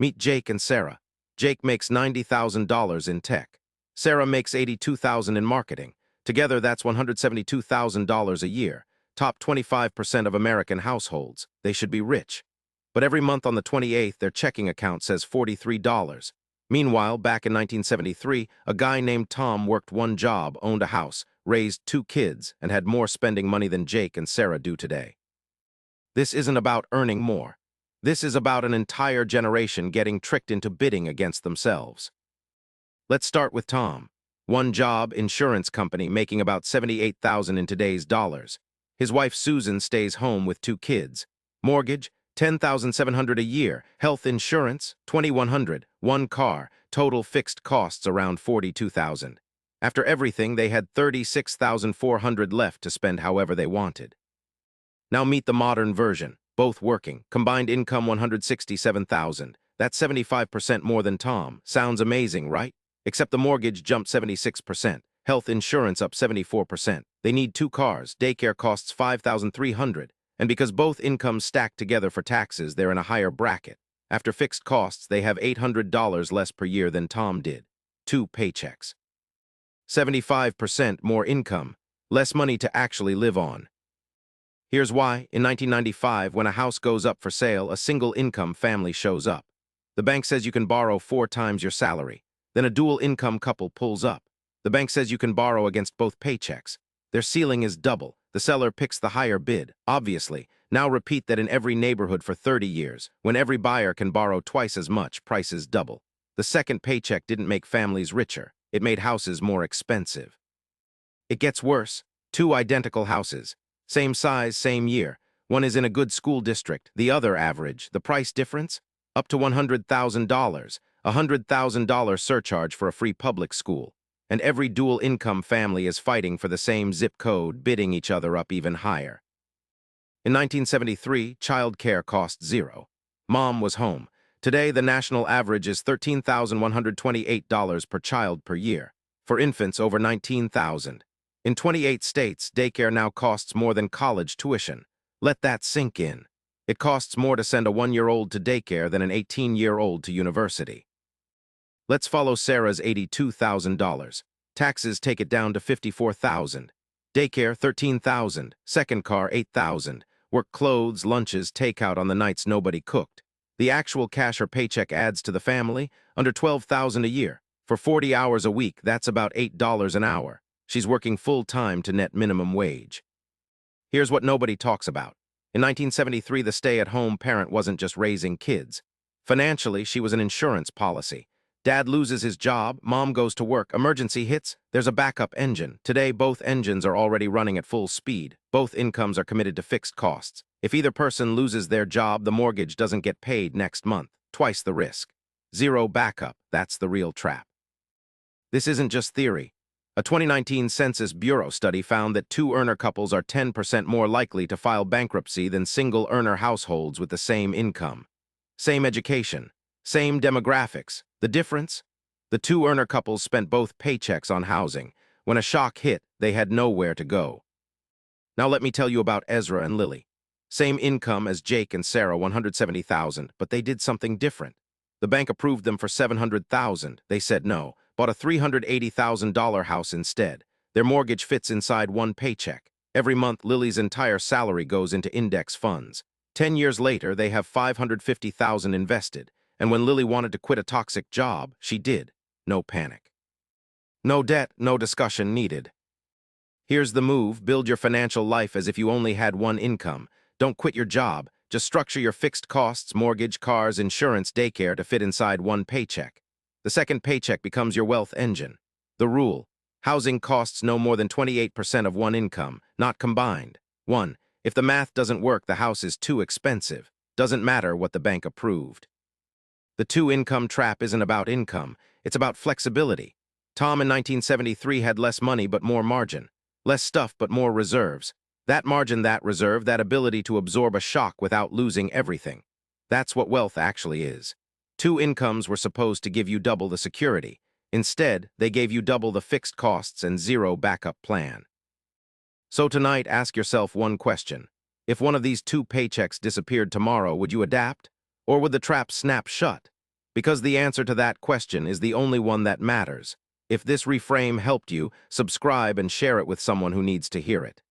Meet Jake and Sarah. Jake makes $90,000 in tech. Sarah makes $82,000 in marketing. Together, that's $172,000 a year. Top 25% of American households. They should be rich. But every month on the 28th, their checking account says $43. Meanwhile, back in 1973, a guy named Tom worked one job, owned a house, raised 2 kids, and had more spending money than Jake and Sarah do today. This isn't about earning more. This is about an entire generation getting tricked into bidding against themselves. Let's start with Tom. One job, insurance company, making about $78,000 in today's dollars. His wife Susan stays home with 2 kids. Mortgage, $10,700 a year. Health insurance, $2,100. One car. Total fixed costs around $42,000. After everything, they had $36,400 left to spend however they wanted. Now meet the modern version. Both working. Combined income $167,000. That's 75% more than Tom. Sounds amazing, right? Except the mortgage jumped 76%. Health insurance up 74%. They need 2 cars. Daycare costs $5,300. And because both incomes stack together for taxes, they're in a higher bracket. After fixed costs, they have $800 less per year than Tom did. 2 paychecks. 75% more income. Less money to actually live on. Here's why. In 1995, when a house goes up for sale, a single-income family shows up. The bank says you can borrow 4 times your salary. Then a dual-income couple pulls up. The bank says you can borrow against both paychecks. Their ceiling is double. The seller picks the higher bid, obviously. Now repeat that in every neighborhood for 30 years. When every buyer can borrow twice as much, prices double. The second paycheck didn't make families richer. It made houses more expensive. It gets worse. 2 identical houses. Same size, same year. One is in a good school district, the other average. The price difference? Up to $100,000. A $100,000 surcharge for a free public school. And every dual-income family is fighting for the same zip code, bidding each other up even higher. In 1973, child care cost $0. Mom was home. Today, the national average is $13,128 per child per year. For infants, over $19,000. In 28 states, daycare now costs more than college tuition. Let that sink in. It costs more to send a 1-year-old to daycare than an 18-year-old to university. Let's follow Sarah's $82,000. Taxes take it down to $54,000. Daycare, $13,000. Second car, $8,000. Work clothes, lunches, takeout on the nights nobody cooked. The actual cash or paycheck adds to the family, under $12,000 a year. For 40 hours a week, that's about $8 an hour. She's working full-time to net minimum wage. Here's what nobody talks about. In 1973, the stay-at-home parent wasn't just raising kids. Financially, she was an insurance policy. Dad loses his job, mom goes to work, emergency hits, there's a backup engine. Today, both engines are already running at full speed. Both incomes are committed to fixed costs. If either person loses their job, the mortgage doesn't get paid next month. Twice the risk. 0 backup, that's the real trap. This isn't just theory. A 2019 Census Bureau study found that 2-earner couples are 10% more likely to file bankruptcy than single-earner households with the same income. Same education, same demographics. The difference? The 2-earner couples spent both paychecks on housing. When a shock hit, they had nowhere to go. Now let me tell you about Ezra and Lily. Same income as Jake and Sarah, $170,000, but they did something different. The bank approved them for $700,000. They said no. Bought a $380,000 house instead. Their mortgage fits inside one paycheck. Every month, Lily's entire salary goes into index funds. 10 years later, they have $550,000 invested. And when Lily wanted to quit a toxic job, she did. No panic. No debt, no discussion needed. Here's the move. Build your financial life as if you only had one income. Don't quit your job. Just structure your fixed costs, mortgage, cars, insurance, daycare to fit inside one paycheck. The second paycheck becomes your wealth engine. The rule: housing costs no more than 28% of one income, not combined. 1. If the math doesn't work, the house is too expensive. Doesn't matter what the bank approved. The 2-income trap isn't about income, it's about flexibility. Tom in 1973 had less money but more margin. Less stuff but more reserves. That margin, that reserve, that ability to absorb a shock without losing everything. That's what wealth actually is. 2 incomes were supposed to give you double the security. Instead, they gave you double the fixed costs and 0 backup plan. So tonight, ask yourself one question. If one of these 2 paychecks disappeared tomorrow, would you adapt? Or would the trap snap shut? Because the answer to that question is the only one that matters. If this reframe helped you, subscribe and share it with someone who needs to hear it.